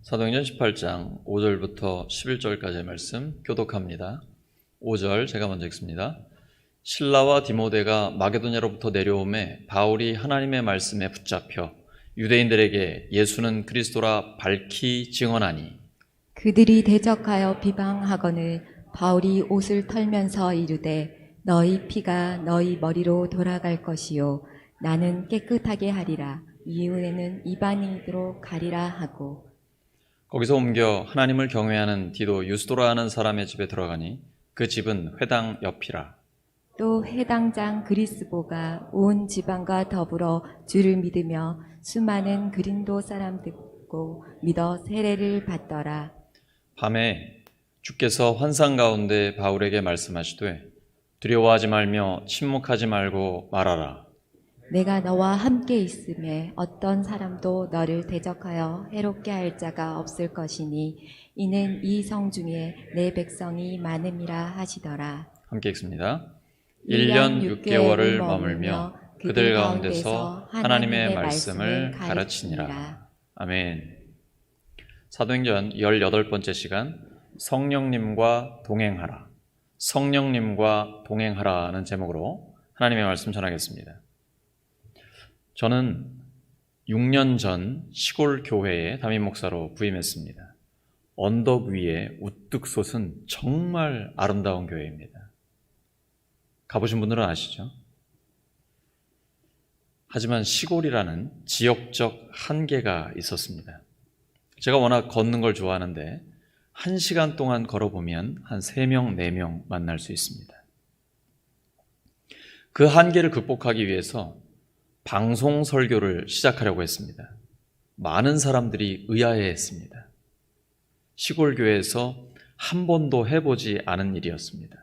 사도행전 18장 5절부터 11절까지의 말씀 교독합니다. 5절 제가 먼저 읽습니다. 실라와 디모데가 마게도냐로부터 내려오매 바울이 하나님의 말씀에 붙잡혀 유대인들에게 예수는 그리스도라 밝히 증언하니 그들이 대적하여 비방하거늘 바울이 옷을 털면서 이르되 너희 피가 너희 머리로 돌아갈 것이요 나는 깨끗하게 하리라 이후에는 이방인으로 가리라 하고 거기서 옮겨 하나님을 경외하는 디도 유스도라 하는 사람의 집에 들어가니 그 집은 회당 옆이라. 또 회당장 그리스보가 온 지방과 더불어 주를 믿으며 수많은 그린도 사람 듣고 믿어 세례를 받더라. 밤에 주께서 환상 가운데 바울에게 말씀하시되 두려워하지 말며 침묵하지 말고 말하라. 내가 너와 함께 있음에 어떤 사람도 너를 대적하여 해롭게 할 자가 없을 것이니 이는 이 성 중에 내 백성이 많음이라 하시더라. 함께 읽습니다. 1년 6개월을 머물며 그들 가운데서 하나님의 말씀을 가르치니라. 아멘. 사도행전 18번째 시간 성령님과 동행하라. 성령님과 동행하라는 제목으로 하나님의 말씀 전하겠습니다. 저는 6년 전 시골 교회에 담임 목사로 부임했습니다. 언덕 위에 우뚝 솟은 정말 아름다운 교회입니다. 가보신 분들은 아시죠? 하지만 시골이라는 지역적 한계가 있었습니다. 제가 워낙 걷는 걸 좋아하는데 1시간 동안 걸어보면 한 3명, 4명 만날 수 있습니다. 그 한계를 극복하기 위해서 방송 설교를 시작하려고 했습니다. 많은 사람들이 의아해했습니다. 시골 교회에서 한 번도 해보지 않은 일이었습니다.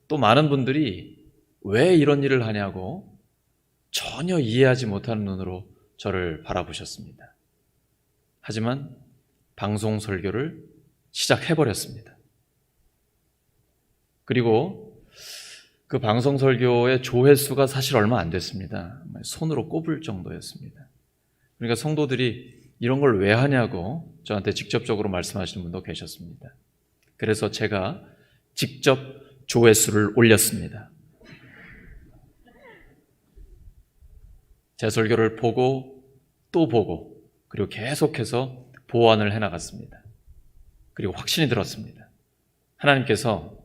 또 많은 분들이 왜 이런 일을 하냐고 전혀 이해하지 못하는 눈으로 저를 바라보셨습니다. 하지만 방송 설교를 시작해버렸습니다. 그리고 그 방송 설교의 조회수가 사실 얼마 안 됐습니다. 손으로 꼽을 정도였습니다. 그러니까 성도들이 이런 걸 왜 하냐고 저한테 직접적으로 말씀하시는 분도 계셨습니다. 그래서 제가 직접 조회수를 올렸습니다. 제 설교를 보고 또 보고 그리고 계속해서 보완을 해나갔습니다. 그리고 확신이 들었습니다. 하나님께서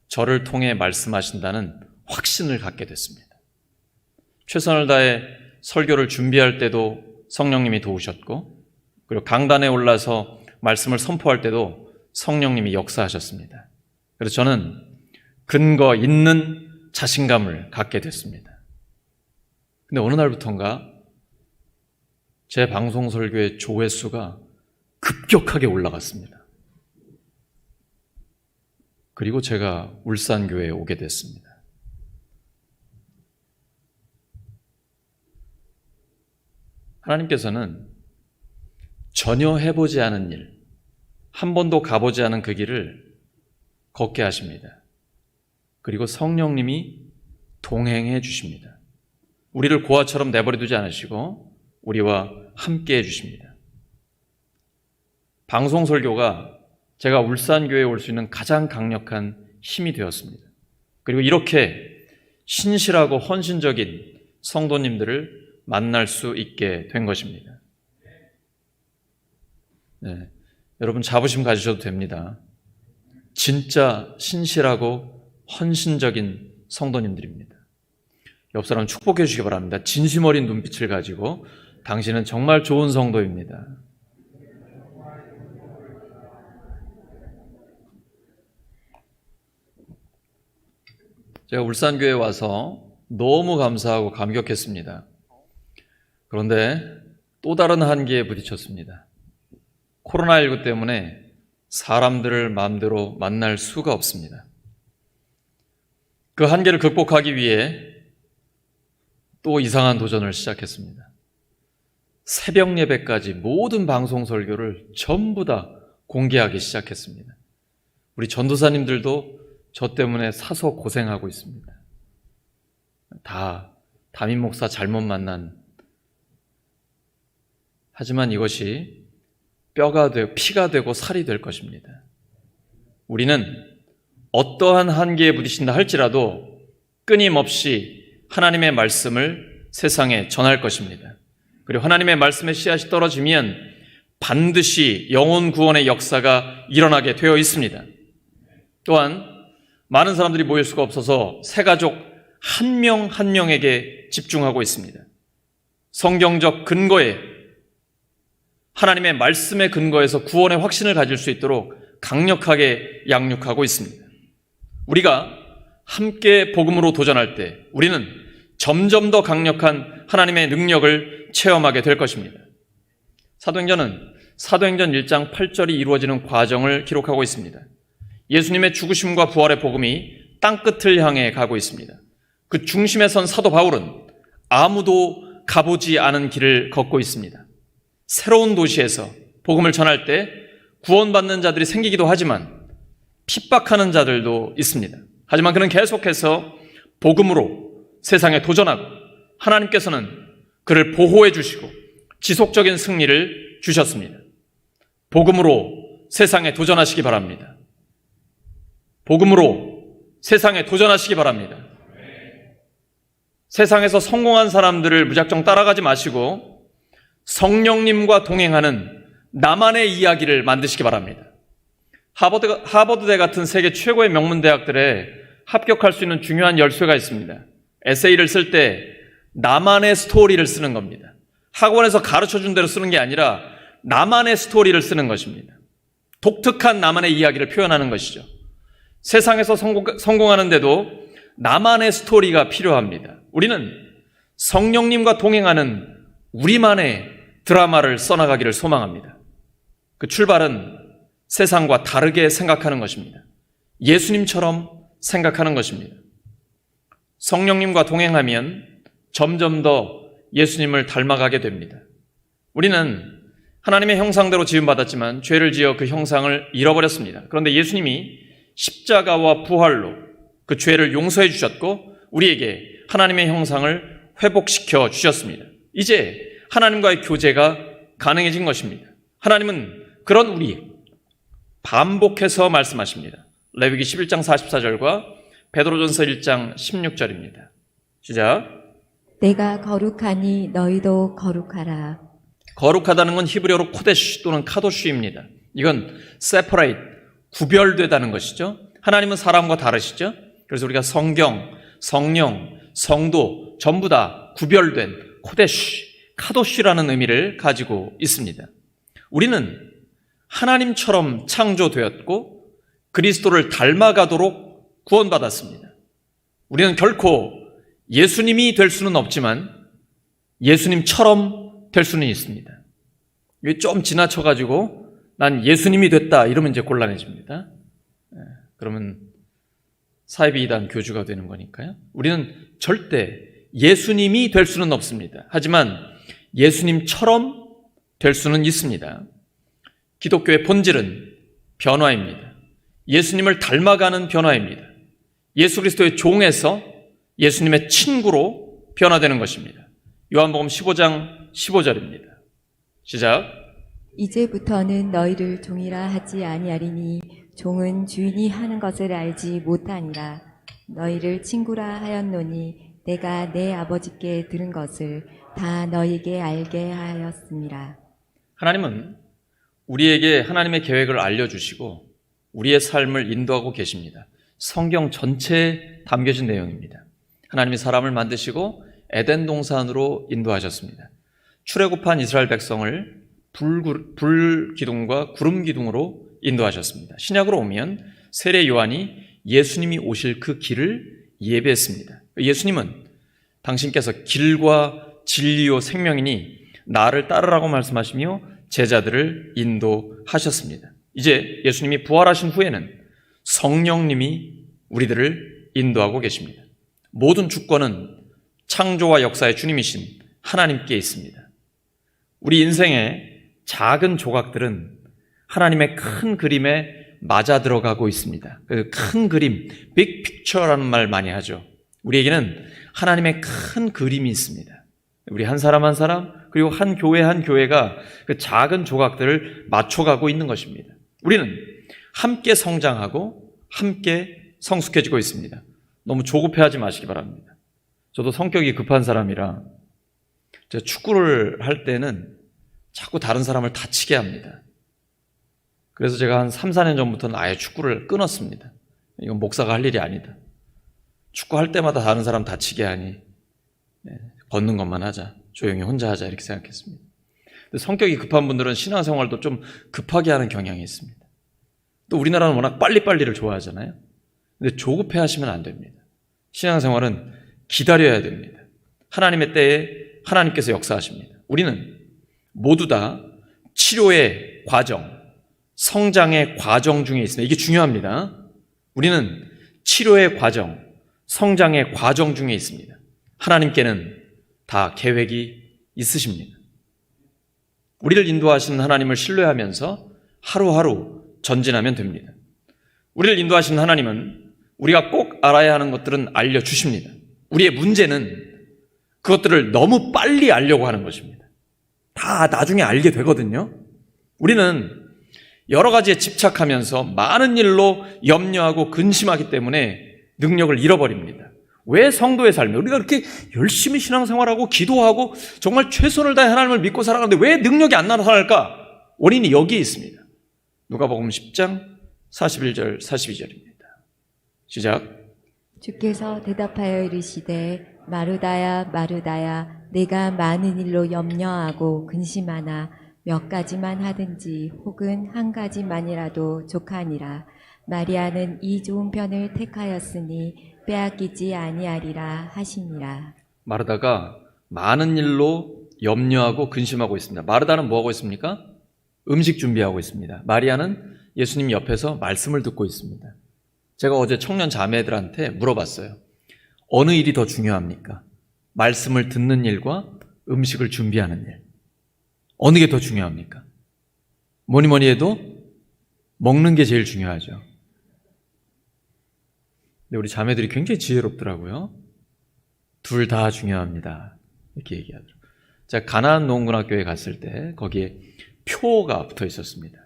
저를 통해 말씀하신다는 확신을 갖게 됐습니다. 최선을 다해 설교를 준비할 때도 성령님이 도우셨고 그리고 강단에 올라서 말씀을 선포할 때도 성령님이 역사하셨습니다. 그래서 저는 근거 있는 자신감을 갖게 됐습니다. 근데 어느 날부턴가 제 방송 설교의 조회수가 급격하게 올라갔습니다. 그리고 제가 울산교회에 오게 됐습니다. 하나님께서는 전혀 해보지 않은 일, 한 번도 가보지 않은 그 길을 걷게 하십니다. 그리고 성령님이 동행해 주십니다. 우리를 고아처럼 내버려 두지 않으시고 우리와 함께 해 주십니다. 방송 설교가 제가 울산교회에 올 수 있는 가장 강력한 힘이 되었습니다. 그리고 이렇게 신실하고 헌신적인 성도님들을 만날 수 있게 된 것입니다. 네, 여러분 자부심 가지셔도 됩니다. 진짜 신실하고 헌신적인 성도님들입니다. 옆 사람 축복해 주시기 바랍니다. 진심 어린 눈빛을 가지고 당신은 정말 좋은 성도입니다. 제가 울산교회에 와서 너무 감사하고 감격했습니다. 그런데 또 다른 한계에 부딪혔습니다. 코로나19 때문에 사람들을 마음대로 만날 수가 없습니다. 그 한계를 극복하기 위해 또 이상한 도전을 시작했습니다. 새벽 예배까지 모든 방송 설교를 전부 다 공개하기 시작했습니다. 우리 전도사님들도 저 때문에 사서 고생하고 있습니다. 다 담임 목사 잘못 만난. 하지만 이것이 뼈가 되고 피가 되고 살이 될 것입니다. 우리는 어떠한 한계에 부딪힌다 할지라도 끊임없이 하나님의 말씀을 세상에 전할 것입니다. 그리고 하나님의 말씀의 씨앗이 떨어지면 반드시 영혼 구원의 역사가 일어나게 되어 있습니다. 또한 많은 사람들이 모일 수가 없어서 새가족 한 명 한 명에게 집중하고 있습니다. 성경적 근거에, 하나님의 말씀의 근거에서 구원의 확신을 가질 수 있도록 강력하게 양육하고 있습니다. 우리가 함께 복음으로 도전할 때 우리는 점점 더 강력한 하나님의 능력을 체험하게 될 것입니다. 사도행전은 사도행전 1장 8절이 이루어지는 과정을 기록하고 있습니다. 예수님의 죽으심과 부활의 복음이 땅끝을 향해 가고 있습니다. 그 중심에 선 사도 바울은 아무도 가보지 않은 길을 걷고 있습니다. 새로운 도시에서 복음을 전할 때 구원받는 자들이 생기기도 하지만 핍박하는 자들도 있습니다. 하지만 그는 계속해서 복음으로 세상에 도전하고 하나님께서는 그를 보호해 주시고 지속적인 승리를 주셨습니다. 복음으로 세상에 도전하시기 바랍니다. 복음으로 세상에 도전하시기 바랍니다. 세상에서 성공한 사람들을 무작정 따라가지 마시고 성령님과 동행하는 나만의 이야기를 만드시기 바랍니다. 하버드대 같은 세계 최고의 명문 대학들에 합격할 수 있는 중요한 열쇠가 있습니다. 에세이를 쓸 때 나만의 스토리를 쓰는 겁니다. 학원에서 가르쳐준 대로 쓰는 게 아니라 나만의 스토리를 쓰는 것입니다. 독특한 나만의 이야기를 표현하는 것이죠. 세상에서 성공하는데도 나만의 스토리가 필요합니다. 우리는 성령님과 동행하는 우리만의 드라마를 써나가기를 소망합니다. 그 출발은 세상과 다르게 생각하는 것입니다. 예수님처럼 생각하는 것입니다. 성령님과 동행하면 점점 더 예수님을 닮아가게 됩니다. 우리는 하나님의 형상대로 지음받았지만 죄를 지어 그 형상을 잃어버렸습니다. 그런데 예수님이 십자가와 부활로 그 죄를 용서해 주셨고 우리에게 하나님의 형상을 회복시켜 주셨습니다. 이제 하나님과의 교제가 가능해진 것입니다. 하나님은 그런 우리 반복해서 말씀하십니다. 레위기 11장 44절과 베드로전서 1장 16절입니다. 시작. 내가 거룩하니 너희도 거룩하라. 거룩하다는 건 히브리어로 코데시 또는 카도시입니다. 이건 separate, 구별되다는 것이죠. 하나님은 사람과 다르시죠. 그래서 우리가 성경, 성령, 성도 전부 다 구별된 코데시, 카도시라는 의미를 가지고 있습니다. 우리는 하나님처럼 창조되었고 그리스도를 닮아가도록 구원받았습니다. 우리는 결코 예수님이 될 수는 없지만 예수님처럼 될 수는 있습니다. 이게 좀 지나쳐가지고 난 예수님이 됐다 이러면 이제 곤란해집니다. 그러면 사이비이단 교주가 되는 거니까요. 우리는 절대 예수님이 될 수는 없습니다. 하지만 예수님처럼 될 수는 있습니다. 기독교의 본질은 변화입니다. 예수님을 닮아가는 변화입니다. 예수 그리스도의 종에서 예수님의 친구로 변화되는 것입니다. 요한복음 15장 15절입니다. 시작. 이제부터는 너희를 종이라 하지 아니하리니 종은 주인이 하는 것을 알지 못하니라. 너희를 친구라 하였노니 내가 내 아버지께 들은 것을 다 너희에게 알게 하였습니다. 하나님은 우리에게 하나님의 계획을 알려주시고 우리의 삶을 인도하고 계십니다. 성경 전체에 담겨진 내용입니다. 하나님이 사람을 만드시고 에덴 동산으로 인도하셨습니다. 출애굽한 이스라엘 백성을 불기둥과 구름기둥으로 인도하셨습니다. 신약으로 오면 세례 요한이 예수님이 오실 그 길을 예배했습니다. 예수님은 당신께서 길과 진리요 생명이니 나를 따르라고 말씀하시며 제자들을 인도하셨습니다. 이제 예수님이 부활하신 후에는 성령님이 우리들을 인도하고 계십니다. 모든 주권은 창조와 역사의 주님이신 하나님께 있습니다. 우리 인생의 작은 조각들은 하나님의 큰 그림에 맞아 들어가고 있습니다. 그 큰 그림, 빅 픽처라는 말 많이 하죠. 우리에게는 하나님의 큰 그림이 있습니다. 우리 한 사람 한 사람, 그리고 한 교회 한 교회가 그 작은 조각들을 맞춰가고 있는 것입니다. 우리는 함께 성장하고 함께 성숙해지고 있습니다. 너무 조급해하지 마시기 바랍니다. 저도 성격이 급한 사람이라 제가 축구를 할 때는 자꾸 다른 사람을 다치게 합니다. 그래서 제가 한 3, 4년 전부터는 아예 축구를 끊었습니다. 이건 목사가 할 일이 아니다. 축구할 때마다 다른 사람 다치게 하니 걷는 것만 하자. 조용히 혼자 하자. 이렇게 생각했습니다. 근데 성격이 급한 분들은 신앙생활도 좀 급하게 하는 경향이 있습니다. 또 우리나라는 워낙 빨리빨리를 좋아하잖아요. 근데 조급해 하시면 안 됩니다. 신앙생활은 기다려야 됩니다. 하나님의 때에 하나님께서 역사하십니다. 우리는 모두 다 치료의 과정, 성장의 과정 중에 있습니다. 이게 중요합니다. 우리는 치료의 과정, 성장의 과정 중에 있습니다. 하나님께는 다 계획이 있으십니다. 우리를 인도하시는 하나님을 신뢰하면서 하루하루 전진하면 됩니다. 우리를 인도하시는 하나님은 우리가 꼭 알아야 하는 것들은 알려주십니다. 우리의 문제는 그것들을 너무 빨리 알려고 하는 것입니다. 다 나중에 알게 되거든요. 우리는 여러 가지에 집착하면서 많은 일로 염려하고 근심하기 때문에 능력을 잃어버립니다. 왜 성도의 삶에 우리가 그렇게 열심히 신앙생활하고 기도하고 정말 최선을 다해 하나님을 믿고 살아가는데 왜 능력이 안 나타날까? 원인이 여기에 있습니다. 누가복음 10장 41절 42절입니다. 시작. 주께서 대답하여 이르시되 마르다야 마르다야 내가 많은 일로 염려하고 근심하나 몇 가지만 하든지 혹은 한 가지만이라도 족하니라. 마리아는 이 좋은 편을 택하였으니 빼앗기지 아니하리라 하시니라. 마르다가 많은 일로 염려하고 근심하고 있습니다. 마르다는 뭐하고 있습니까? 음식 준비하고 있습니다. 마리아는 예수님 옆에서 말씀을 듣고 있습니다. 제가 어제 청년 자매들한테 물어봤어요. 어느 일이 더 중요합니까? 말씀을 듣는 일과 음식을 준비하는 일. 어느 게 더 중요합니까? 뭐니 해도 먹는 게 제일 중요하죠. 근데 우리 자매들이 굉장히 지혜롭더라고요. 둘 다 중요합니다. 이렇게 얘기하더라고요. 제가 가나안 농군학교에 갔을 때 거기에 표가 붙어 있었습니다.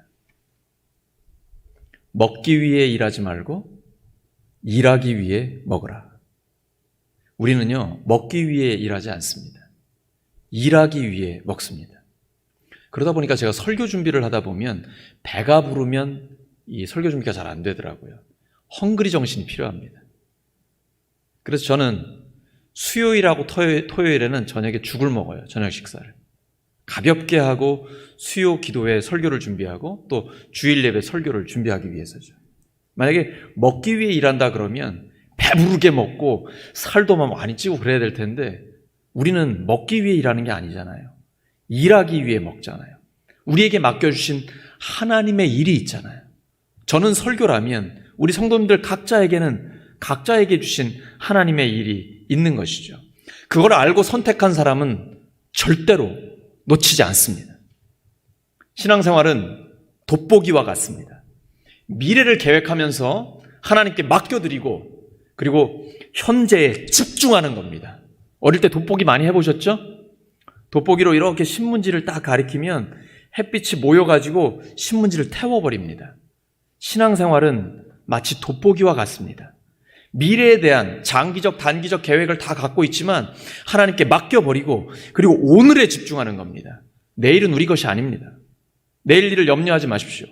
먹기 위해 일하지 말고 일하기 위해 먹으라. 우리는요, 먹기 위해 일하지 않습니다. 일하기 위해 먹습니다. 그러다 보니까 제가 설교 준비를 하다 보면 배가 부르면 이 설교 준비가 잘 안 되더라고요. 헝그리 정신이 필요합니다. 그래서 저는 수요일하고 토요일에는 저녁에 죽을 먹어요. 저녁 식사를. 가볍게 하고 수요 기도회 설교를 준비하고 또 주일 예배 설교를 준비하기 위해서죠. 만약에 먹기 위해 일한다 그러면 배부르게 먹고 살도 많이 찌고 그래야 될 텐데 우리는 먹기 위해 일하는 게 아니잖아요. 일하기 위해 먹잖아요. 우리에게 맡겨주신 하나님의 일이 있잖아요. 저는 설교라면 우리 성도님들 각자에게 주신 하나님의 일이 있는 것이죠. 그걸 알고 선택한 사람은 절대로 놓치지 않습니다. 신앙생활은 돋보기와 같습니다. 미래를 계획하면서 하나님께 맡겨드리고 그리고 현재에 집중하는 겁니다. 어릴 때 돋보기 많이 해보셨죠? 돋보기로 이렇게 신문지를 딱 가리키면 햇빛이 모여가지고 신문지를 태워버립니다. 신앙생활은 마치 돋보기와 같습니다. 미래에 대한 장기적, 단기적 계획을 다 갖고 있지만 하나님께 맡겨버리고 그리고 오늘에 집중하는 겁니다. 내일은 우리 것이 아닙니다. 내일 일을 염려하지 마십시오.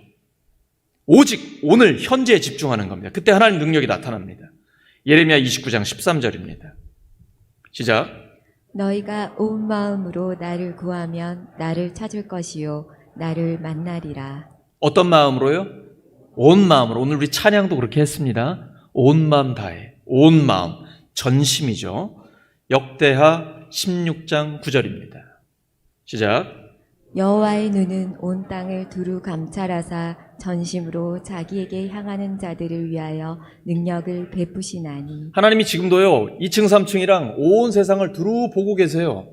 오직 오늘 현재에 집중하는 겁니다. 그때 하나님 능력이 나타납니다. 예레미야 29장 13절입니다. 시작. 너희가 온 마음으로 나를 구하면 나를 찾을 것이요 나를 만나리라. 어떤 마음으로요? 온 마음으로. 오늘 우리 찬양도 그렇게 했습니다. 온 마음 다해. 온 마음. 전심이죠. 역대하 16장 9절입니다. 시작. 여호와의 눈은 온 땅을 두루 감찰하사 전심으로 자기에게 향하는 자들을 위하여 능력을 베푸시나니. 하나님이 지금도요 2층 3층이랑 온 세상을 두루 보고 계세요.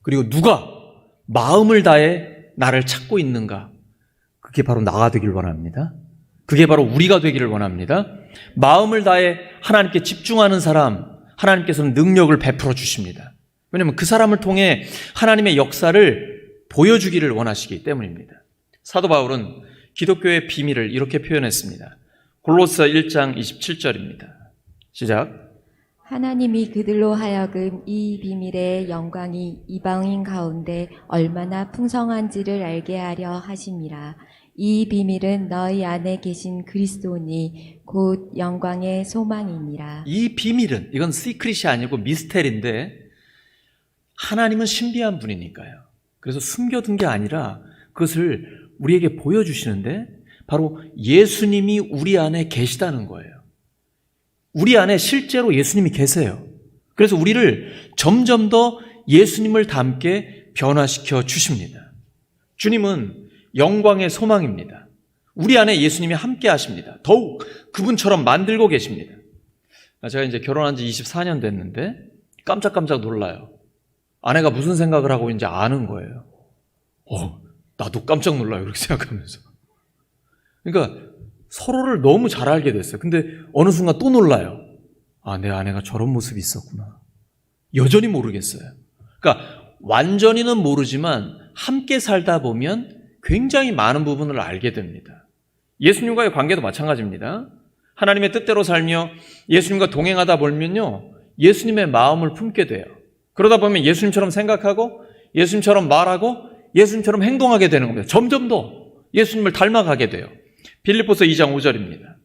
그리고 누가 마음을 다해 나를 찾고 있는가? 그게 바로 나가 되길 원합니다. 그게 바로 우리가 되기를 원합니다. 마음을 다해 하나님께 집중하는 사람, 하나님께서는 능력을 베풀어 주십니다. 왜냐하면 그 사람을 통해 하나님의 역사를 보여주기를 원하시기 때문입니다. 사도 바울은 기독교의 비밀을 이렇게 표현했습니다. 골로새 1장 27절입니다. 시작. 하나님이 그들로 하여금 이 비밀의 영광이 이방인 가운데 얼마나 풍성한지를 알게 하려 하심이라. 이 비밀은 너희 안에 계신 그리스도니 곧 영광의 소망이니라. 이 비밀은, 이건 시크릿이 아니고 미스테리인데 하나님은 신비한 분이니까요. 그래서 숨겨둔 게 아니라 그것을 우리에게 보여주시는데 바로 예수님이 우리 안에 계시다는 거예요. 우리 안에 실제로 예수님이 계세요. 그래서 우리를 점점 더 예수님을 닮게 변화시켜 주십니다. 주님은 영광의 소망입니다. 우리 안에 예수님이 함께 하십니다. 더욱 그분처럼 만들고 계십니다. 제가 이제 결혼한 지 24년 됐는데 깜짝깜짝 놀라요. 아내가 무슨 생각을 하고 있는지 아는 거예요. 나도 깜짝 놀라요. 그렇게 생각하면서. 그러니까 서로를 너무 잘 알게 됐어요. 근데 어느 순간 또 놀라요. 내 아내가 저런 모습이 있었구나. 여전히 모르겠어요. 그러니까 완전히는 모르지만 함께 살다 보면 굉장히 많은 부분을 알게 됩니다. 예수님과의 관계도 마찬가지입니다. 하나님의 뜻대로 살며 예수님과 동행하다 보면요, 예수님의 마음을 품게 돼요. 그러다 보면 예수님처럼 생각하고 예수님처럼 말하고 예수님처럼 행동하게 되는 겁니다. 점점 더 예수님을 닮아가게 돼요. 빌립보서 2장 5절입니다.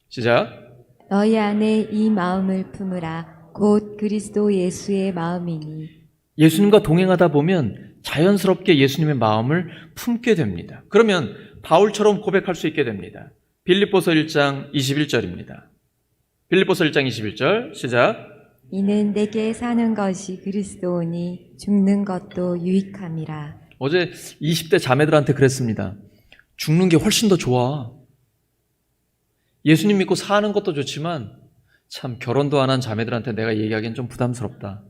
시작. 너희 안에 이 마음을 품으라. 곧 그리스도 예수의 마음이니. 예수님과 동행하다 보면 자연스럽게 예수님의 마음을 품게 됩니다. 그러면 바울처럼 고백할 수 있게 됩니다. 빌립보서 1장 21절입니다. 빌립보서 1장 21절 시작. 이는 내게 사는 것이 그리스도니 죽는 것도 유익함이라. 어제 20대 자매들한테 그랬습니다. 죽는 게 훨씬 더 좋아. 예수님 믿고 사는 것도 좋지만 참 결혼도 안 한 자매들한테 내가 얘기하기엔 좀 부담스럽다.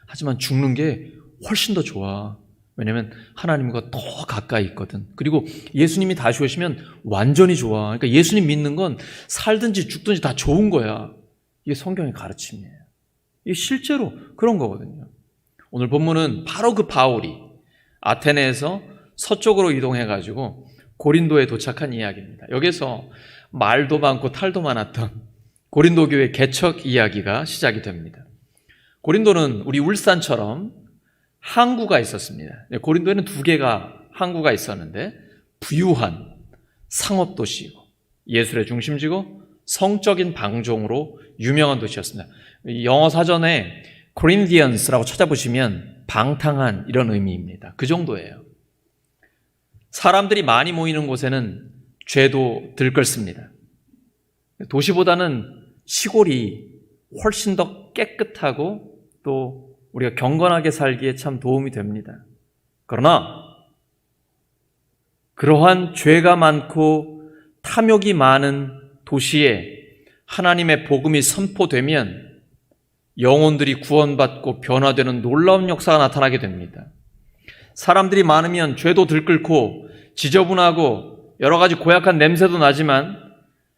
하지만 죽는 게 훨씬 더 좋아. 왜냐하면 하나님과 더 가까이 있거든. 그리고 예수님이 다시 오시면 완전히 좋아. 그러니까 예수님 믿는 건 살든지 죽든지 다 좋은 거야. 이게 성경의 가르침이에요. 이게 실제로 그런 거거든요. 오늘 본문은 바로 그 바울이 아테네에서 서쪽으로 이동해가지고 고린도에 도착한 이야기입니다. 여기서 말도 많고 탈도 많았던 고린도 교회 개척 이야기가 시작이 됩니다. 고린도는 우리 울산처럼 항구가 있었습니다. 고린도에는 2개가 항구가 있었는데 부유한 상업도시이고 예술의 중심지고 성적인 방종으로 유명한 도시였습니다. 영어 사전에 Corinthians라고 찾아보시면 방탕한 이런 의미입니다. 그 정도예요. 사람들이 많이 모이는 곳에는 죄도 들끓습니다. 도시보다는 시골이 훨씬 더 깨끗하고 또 우리가 경건하게 살기에 참 도움이 됩니다. 그러나 그러한 죄가 많고 탐욕이 많은 도시에 하나님의 복음이 선포되면 영혼들이 구원받고 변화되는 놀라운 역사가 나타나게 됩니다. 사람들이 많으면 죄도 들끓고 지저분하고 여러 가지 고약한 냄새도 나지만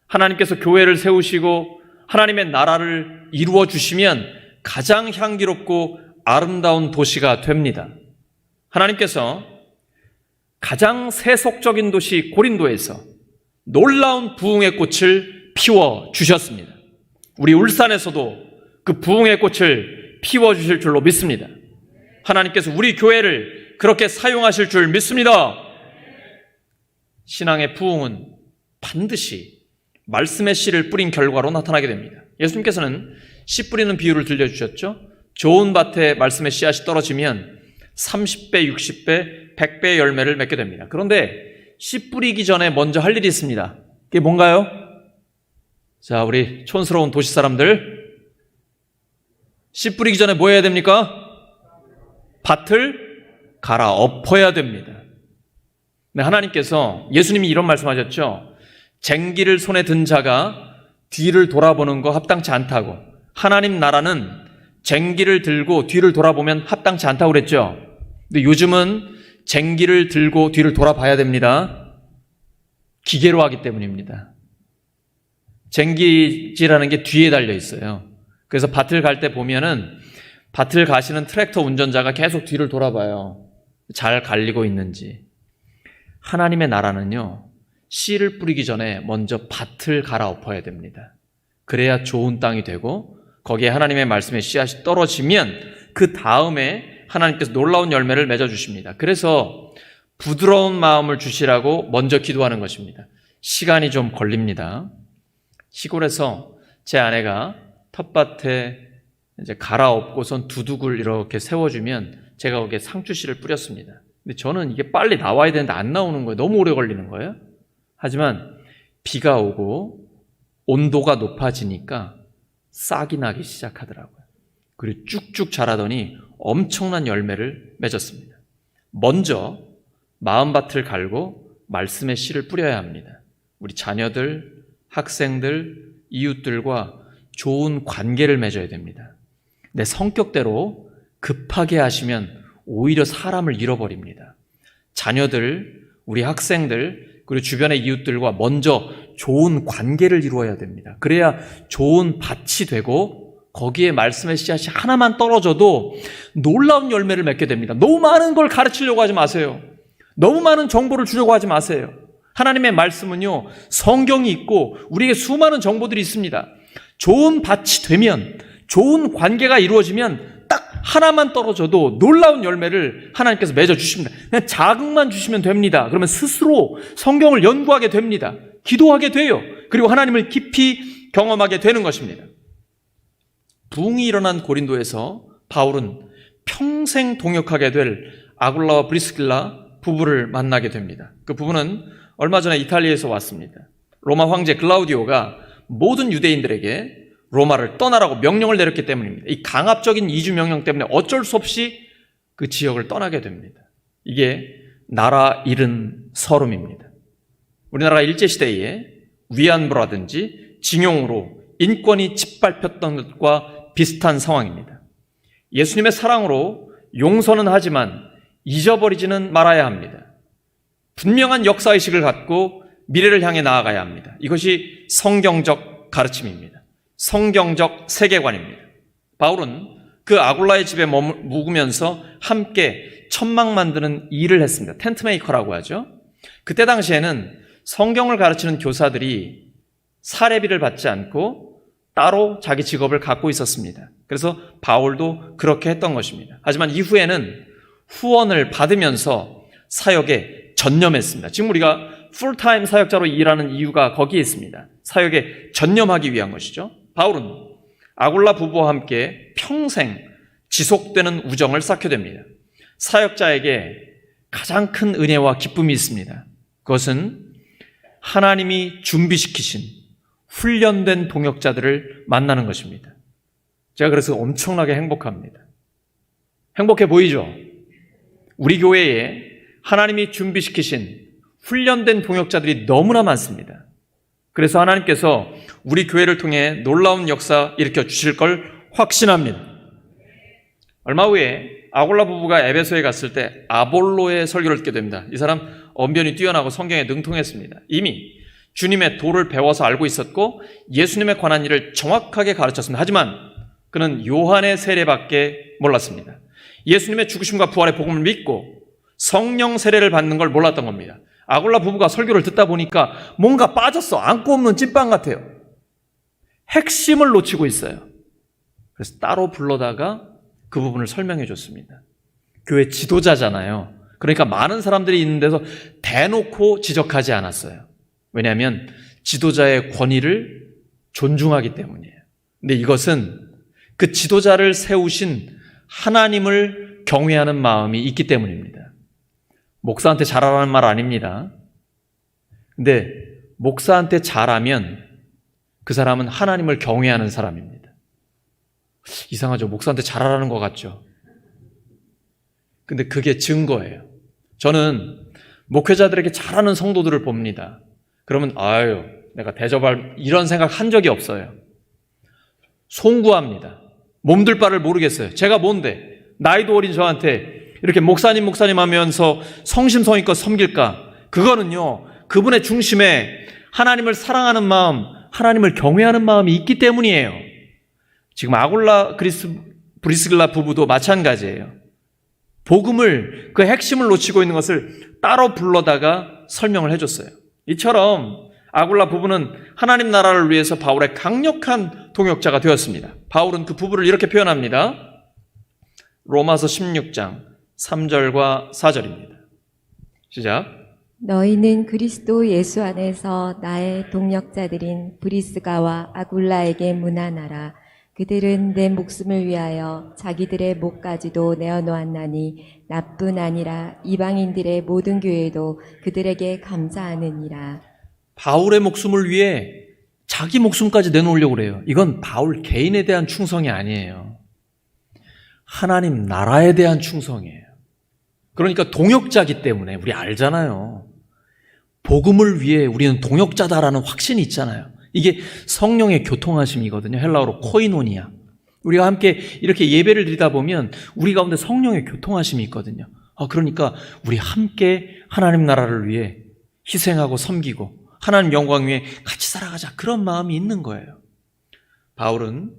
하나님께서 교회를 세우시고 하나님의 나라를 이루어 주시면 가장 향기롭고 아름다운 도시가 됩니다. 하나님께서 가장 세속적인 도시 고린도에서 놀라운 부흥의 꽃을 피워 주셨습니다. 우리 울산에서도 그 부흥의 꽃을 피워 주실 줄로 믿습니다. 하나님께서 우리 교회를 그렇게 사용하실 줄 믿습니다. 신앙의 부흥은 반드시 말씀의 씨를 뿌린 결과로 나타나게 됩니다. 예수님께서는 씨 뿌리는 비유를 들려주셨죠. 좋은 밭에 말씀의 씨앗이 떨어지면 30배, 60배, 100배의 열매를 맺게 됩니다. 그런데 씨 뿌리기 전에 먼저 할 일이 있습니다. 그게 뭔가요? 자, 우리 촌스러운 도시 사람들, 씨 뿌리기 전에 뭐 해야 됩니까? 밭을 갈아엎어야 됩니다. 네, 하나님께서, 예수님이 이런 말씀하셨죠. 쟁기를 손에 든 자가 뒤를 돌아보는 거 합당치 않다고. 하나님 나라는 쟁기를 들고 뒤를 돌아보면 합당치 않다고 그랬죠. 근데 요즘은 쟁기를 들고 뒤를 돌아봐야 됩니다. 기계로 하기 때문입니다. 쟁기질하는 게 뒤에 달려 있어요. 그래서 밭을 갈 때 보면은 밭을 가시는 트랙터 운전자가 계속 뒤를 돌아봐요. 잘 갈리고 있는지. 하나님의 나라는요, 씨를 뿌리기 전에 먼저 밭을 갈아엎어야 됩니다. 그래야 좋은 땅이 되고 거기에 하나님의 말씀의 씨앗이 떨어지면 그 다음에 하나님께서 놀라운 열매를 맺어주십니다. 그래서 부드러운 마음을 주시라고 먼저 기도하는 것입니다. 시간이 좀 걸립니다. 시골에서 제 아내가 텃밭에 이제 갈아엎고선 두둑을 이렇게 세워주면 제가 거기에 상추씨를 뿌렸습니다. 근데 저는 이게 빨리 나와야 되는데 안 나오는 거예요. 너무 오래 걸리는 거예요. 하지만 비가 오고 온도가 높아지니까 싹이 나기 시작하더라고요. 그리고 쭉쭉 자라더니 엄청난 열매를 맺었습니다. 먼저 마음밭을 갈고 말씀의 씨를 뿌려야 합니다. 우리 자녀들, 학생들, 이웃들과 좋은 관계를 맺어야 됩니다. 내 성격대로 급하게 하시면 오히려 사람을 잃어버립니다. 자녀들, 우리 학생들, 그리고 주변의 이웃들과 먼저 좋은 관계를 이루어야 됩니다. 그래야 좋은 밭이 되고 거기에 말씀의 씨앗이 하나만 떨어져도 놀라운 열매를 맺게 됩니다. 너무 많은 걸 가르치려고 하지 마세요. 너무 많은 정보를 주려고 하지 마세요. 하나님의 말씀은요, 성경이 있고 우리에게 수많은 정보들이 있습니다. 좋은 밭이 되면, 좋은 관계가 이루어지면 딱 하나만 떨어져도 놀라운 열매를 하나님께서 맺어주십니다. 그냥 자극만 주시면 됩니다. 그러면 스스로 성경을 연구하게 됩니다. 기도하게 돼요. 그리고 하나님을 깊이 경험하게 되는 것입니다. 부흥이 일어난 고린도에서 바울은 평생 동역하게 될 아굴라와 브리스길라 부부를 만나게 됩니다. 그 부부는 얼마 전에 이탈리아에서 왔습니다. 로마 황제 글라우디오가 모든 유대인들에게 로마를 떠나라고 명령을 내렸기 때문입니다. 이 강압적인 이주 명령 때문에 어쩔 수 없이 그 지역을 떠나게 됩니다. 이게 나라 잃은 서름입니다. 우리나라가 일제시대에 위안부라든지 징용으로 인권이 짓밟혔던 것과 비슷한 상황입니다. 예수님의 사랑으로 용서는 하지만 잊어버리지는 말아야 합니다. 분명한 역사의식을 갖고 미래를 향해 나아가야 합니다. 이것이 성경적 가르침입니다. 성경적 세계관입니다. 바울은 그 아굴라의 집에 묵으면서 함께 천막 만드는 일을 했습니다. 텐트메이커라고 하죠. 그때 당시에는 성경을 가르치는 교사들이 사례비를 받지 않고 따로 자기 직업을 갖고 있었습니다. 그래서 바울도 그렇게 했던 것입니다. 하지만 이후에는 후원을 받으면서 사역에 전념했습니다. 지금 우리가 풀타임 사역자로 일하는 이유가 거기에 있습니다. 사역에 전념하기 위한 것이죠. 바울은 아굴라 부부와 함께 평생 지속되는 우정을 쌓게 됩니다. 사역자에게 가장 큰 은혜와 기쁨이 있습니다. 그것은 하나님이 준비시키신 훈련된 동역자들을 만나는 것입니다. 제가 그래서 엄청나게 행복합니다. 행복해 보이죠? 우리 교회에 하나님이 준비시키신 훈련된 동역자들이 너무나 많습니다. 그래서 하나님께서 우리 교회를 통해 놀라운 역사 일으켜 주실 걸 확신합니다. 얼마 후에 아굴라 부부가 에베소에 갔을 때 아볼로의 설교를 듣게 됩니다. 이 사람 언변이 뛰어나고 성경에 능통했습니다. 이미 주님의 도를 배워서 알고 있었고 예수님에 관한 일을 정확하게 가르쳤습니다. 하지만 그는 요한의 세례밖에 몰랐습니다. 예수님의 죽으심과 부활의 복음을 믿고 성령 세례를 받는 걸 몰랐던 겁니다. 아굴라 부부가 설교를 듣다 보니까 뭔가 빠졌어. 안고 없는 찐빵 같아요. 핵심을 놓치고 있어요. 그래서 따로 불러다가 그 부분을 설명해 줬습니다. 교회 지도자잖아요. 그러니까 많은 사람들이 있는 데서 대놓고 지적하지 않았어요. 왜냐하면 지도자의 권위를 존중하기 때문이에요. 근데 이것은 그 지도자를 세우신 하나님을 경외하는 마음이 있기 때문입니다. 목사한테 잘하라는 말 아닙니다. 근데 목사한테 잘하면 그 사람은 하나님을 경외하는 사람입니다. 이상하죠? 목사한테 잘하라는 것 같죠? 근데 그게 증거예요. 저는 목회자들에게 잘하는 성도들을 봅니다. 그러면 아유, 내가 대접할 이런 생각 한 적이 없어요. 송구합니다. 몸둘 바를 모르겠어요. 제가 뭔데 나이도 어린 저한테 이렇게 목사님 하면서 성심성의껏 섬길까? 그거는요, 그분의 중심에 하나님을 사랑하는 마음, 하나님을 경외하는 마음이 있기 때문이에요. 지금 아굴라 브리스길라 부부도 마찬가지예요. 복음을, 그 핵심을 놓치고 있는 것을 따로 불러다가 설명을 해줬어요. 이처럼 아굴라 부부는 하나님 나라를 위해서 바울의 강력한 동역자가 되었습니다. 바울은 그 부부를 이렇게 표현합니다. 로마서 16장 3절과 4절입니다. 시작. 너희는 그리스도 예수 안에서 나의 동역자들인 브리스가와 아굴라에게 문안하라. 그들은 내 목숨을 위하여 자기들의 목까지도 내어놓았나니 나뿐 아니라 이방인들의 모든 교회도 그들에게 감사하느니라. 바울의 목숨을 위해 자기 목숨까지 내놓으려고 그래요. 이건 바울 개인에 대한 충성이 아니에요. 하나님 나라에 대한 충성이에요. 그러니까 동역자기 때문에 우리 알잖아요. 복음을 위해 우리는 동역자다라는 확신이 있잖아요. 이게 성령의 교통하심이거든요. 헬라어로 코이노니아. 우리가 함께 이렇게 예배를 드리다 보면 우리 가운데 성령의 교통하심이 있거든요. 그러니까 우리 함께 하나님 나라를 위해 희생하고 섬기고 하나님 영광 위에 같이 살아가자, 그런 마음이 있는 거예요. 바울은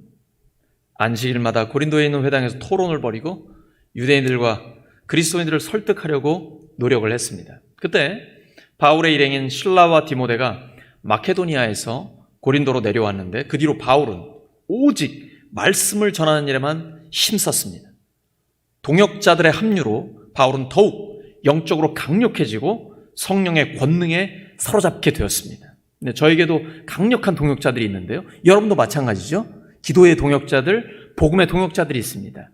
안식일마다 고린도에 있는 회당에서 토론을 벌이고 유대인들과 그리스도인들을 설득하려고 노력을 했습니다. 그때 바울의 일행인 실라와 디모데가 마케도니아에서 고린도로 내려왔는데 그 뒤로 바울은 오직 말씀을 전하는 일에만 힘썼습니다. 동역자들의 합류로 바울은 더욱 영적으로 강력해지고 성령의 권능에 사로잡게 되었습니다. 근데 저에게도 강력한 동역자들이 있는데요. 여러분도 마찬가지죠. 기도의 동역자들, 복음의 동역자들이 있습니다.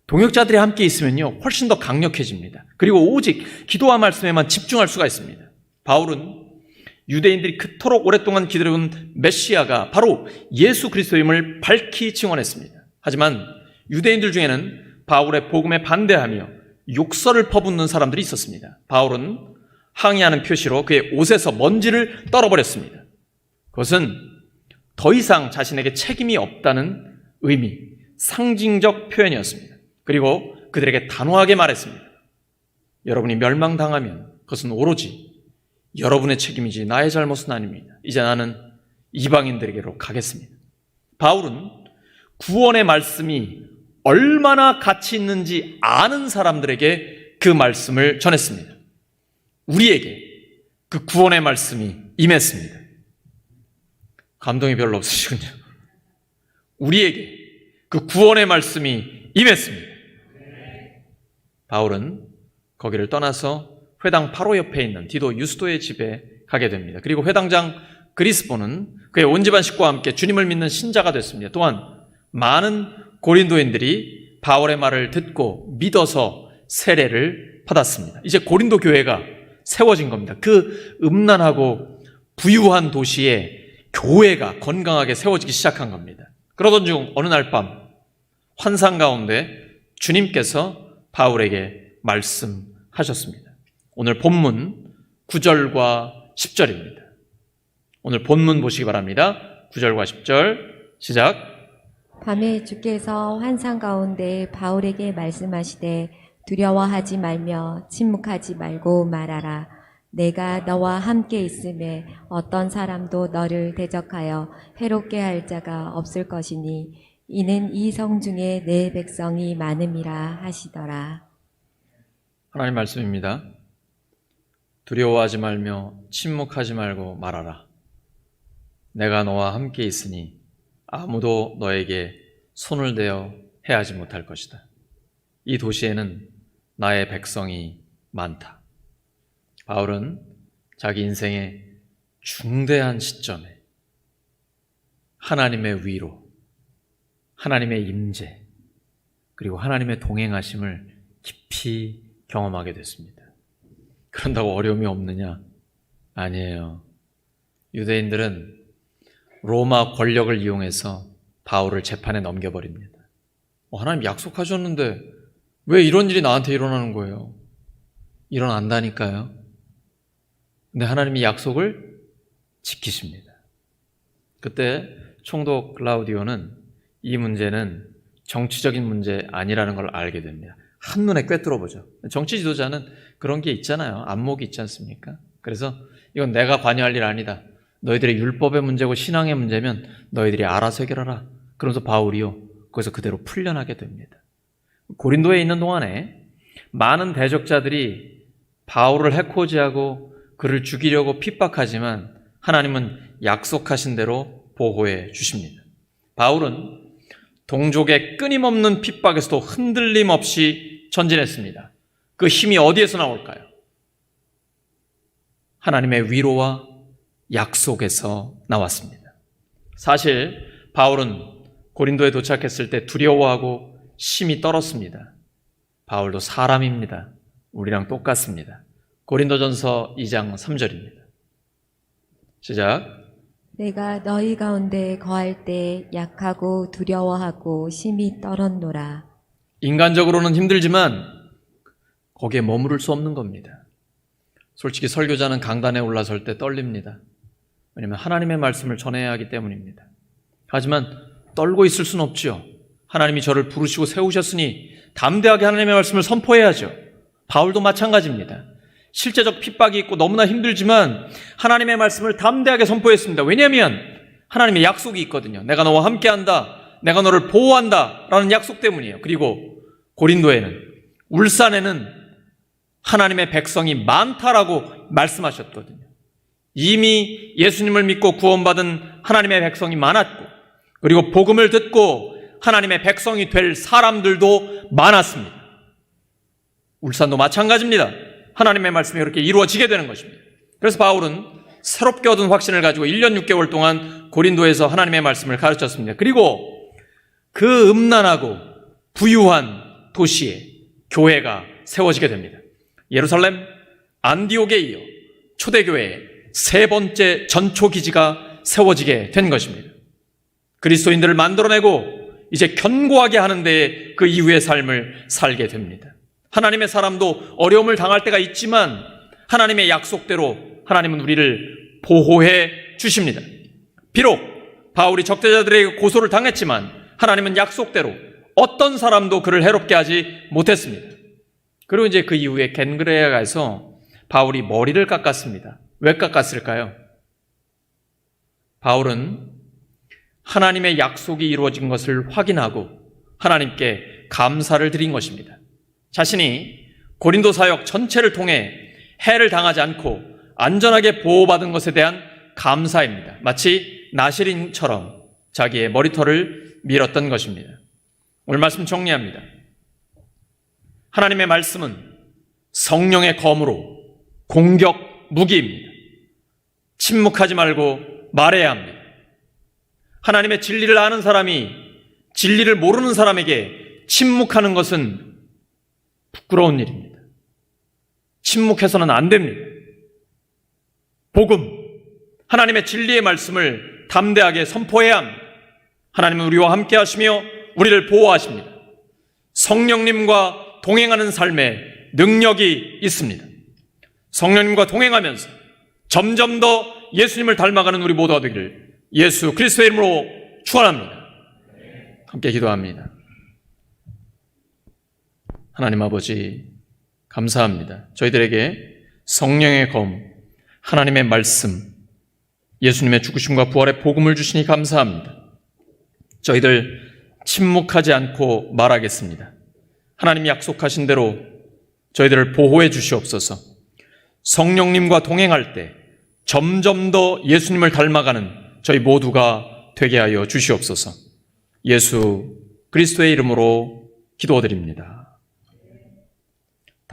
동역자들이 함께 있으면요, 훨씬 더 강력해집니다. 그리고 오직 기도와 말씀에만 집중할 수가 있습니다. 바울은 유대인들이 그토록 오랫동안 기다려온 메시아가 바로 예수 그리스도임을 밝히 증언했습니다. 하지만 유대인들 중에는 바울의 복음에 반대하며 욕설을 퍼붓는 사람들이 있었습니다. 바울은 항의하는 표시로 그의 옷에서 먼지를 떨어버렸습니다. 그것은 더 이상 자신에게 책임이 없다는 의미, 상징적 표현이었습니다. 그리고 그들에게 단호하게 말했습니다. 여러분이 멸망당하면 그것은 오로지 여러분의 책임이지 나의 잘못은 아닙니다. 이제 나는 이방인들에게로 가겠습니다. 바울은 구원의 말씀이 얼마나 가치 있는지 아는 사람들에게 그 말씀을 전했습니다. 우리에게 그 구원의 말씀이 임했습니다. 감동이 별로 없으시군요. 우리에게 그 구원의 말씀이 임했습니다. 바울은 거기를 떠나서 회당 바로 옆에 있는 디도 유스도의 집에 가게 됩니다. 그리고 회당장 그리스보는 그의 온 집안 식구와 함께 주님을 믿는 신자가 됐습니다. 또한 많은 고린도인들이 바울의 말을 듣고 믿어서 세례를 받았습니다. 이제 고린도 교회가 세워진 겁니다. 그 음란하고 부유한 도시에 교회가 건강하게 세워지기 시작한 겁니다. 그러던 중 어느 날 밤 환상 가운데 주님께서 바울에게 말씀하셨습니다. 오늘 본문 9절과 10절입니다. 오늘 본문 보시기 바랍니다. 9절과 10절 시작. 밤에 주께서 환상 가운데 바울에게 말씀하시되 두려워하지 말며 침묵하지 말고 말하라. 내가 너와 함께 있음에 어떤 사람도 너를 대적하여 해롭게 할 자가 없을 것이니 이는 이 성 중에 내 백성이 많음이라 하시더라. 하나님 말씀입니다. 두려워하지 말며 침묵하지 말고 말하라. 내가 너와 함께 있으니 아무도 너에게 손을 대어 해하지 못할 것이다. 이 도시에는 나의 백성이 많다. 바울은 자기 인생의 중대한 시점에 하나님의 위로, 하나님의 임재, 그리고 하나님의 동행하심을 깊이 경험하게 됐습니다. 그런다고 어려움이 없느냐? 아니에요. 유대인들은 로마 권력을 이용해서 바울을 재판에 넘겨버립니다. 하나님 약속하셨는데 왜 이런 일이 나한테 일어나는 거예요? 일어난다니까요. 근데 하나님이 약속을 지키십니다. 그때 총독 클라우디오는 이 문제는 정치적인 문제 아니라는 걸 알게 됩니다. 한눈에 꿰뚫어 보죠. 정치 지도자는 그런 게 있잖아요. 안목이 있지 않습니까? 그래서 이건 내가 관여할 일 아니다. 너희들의 율법의 문제고 신앙의 문제면 너희들이 알아서 해결하라. 그러면서 바울이요, 거기서 그대로 풀려나게 됩니다. 고린도에 있는 동안에 많은 대적자들이 바울을 해코지하고 그를 죽이려고 핍박하지만 하나님은 약속하신 대로 보호해 주십니다. 바울은 동족의 끊임없는 핍박에서도 흔들림 없이 전진했습니다. 그 힘이 어디에서 나올까요? 하나님의 위로와 약속에서 나왔습니다. 사실 바울은 고린도에 도착했을 때 두려워하고 심히 떨었습니다. 바울도 사람입니다. 우리랑 똑같습니다. 고린도전서 2장 3절입니다. 시작. 내가 너희 가운데 거할 때 약하고 두려워하고 심히 떨었노라. 인간적으로는 힘들지만 거기에 머무를 수 없는 겁니다. 솔직히 설교자는 강단에 올라설 때 떨립니다. 왜냐하면 하나님의 말씀을 전해야 하기 때문입니다. 하지만 떨고 있을 수는 없지요. 하나님이 저를 부르시고 세우셨으니 담대하게 하나님의 말씀을 선포해야죠. 바울도 마찬가지입니다. 실제적 핍박이 있고 너무나 힘들지만 하나님의 말씀을 담대하게 선포했습니다. 왜냐하면 하나님의 약속이 있거든요. 내가 너와 함께한다. 내가 너를 보호한다. 라는 약속 때문이에요. 그리고 고린도에는, 울산에는 하나님의 백성이 많다라고 말씀하셨거든요. 이미 예수님을 믿고 구원받은 하나님의 백성이 많았고, 그리고 복음을 듣고 하나님의 백성이 될 사람들도 많았습니다. 울산도 마찬가지입니다. 하나님의 말씀이 그렇게 이루어지게 되는 것입니다. 그래서 바울은 새롭게 얻은 확신을 가지고 1년 6개월 동안 고린도에서 하나님의 말씀을 가르쳤습니다. 그리고 그 음란하고 부유한 도시에 교회가 세워지게 됩니다. 예루살렘, 안디옥에 이어 초대교회의 세 번째 전초기지가 세워지게 된 것입니다. 그리스도인들을 만들어내고 이제 견고하게 하는 데에 그 이후의 삶을 살게 됩니다. 하나님의 사람도 어려움을 당할 때가 있지만 하나님의 약속대로 하나님은 우리를 보호해 주십니다. 비록 바울이 적대자들에게 고소를 당했지만 하나님은 약속대로 어떤 사람도 그를 해롭게 하지 못했습니다. 그리고 이제 그 이후에 겐그레아에 가서 바울이 머리를 깎았습니다. 왜 깎았을까요? 바울은 하나님의 약속이 이루어진 것을 확인하고 하나님께 감사를 드린 것입니다. 자신이 고린도 사역 전체를 통해 해를 당하지 않고 안전하게 보호받은 것에 대한 감사입니다. 마치 나시린처럼 자기의 머리털을 밀었던 것입니다. 오늘 말씀 정리합니다. 하나님의 말씀은 성령의 검으로 공격 무기입니다. 침묵하지 말고 말해야 합니다. 하나님의 진리를 아는 사람이 진리를 모르는 사람에게 침묵하는 것은 부끄러운 일입니다. 침묵해서는 안 됩니다. 복음, 하나님의 진리의 말씀을 담대하게 선포해야 합니다. 하나님은 우리와 함께 하시며 우리를 보호하십니다. 성령님과 동행하는 삶에 능력이 있습니다. 성령님과 동행하면서 점점 더 예수님을 닮아가는 우리 모두가 되기를 예수 그리스도의 이름으로 축원합니다. 함께 기도합니다. 하나님 아버지 감사합니다. 저희들에게 성령의 검, 하나님의 말씀, 예수님의 죽으심과 부활의 복음을 주시니 감사합니다. 저희들 침묵하지 않고 말하겠습니다. 하나님 약속하신 대로 저희들을 보호해 주시옵소서. 성령님과 동행할 때 점점 더 예수님을 닮아가는 저희 모두가 되게 하여 주시옵소서. 예수 그리스도의 이름으로 기도드립니다.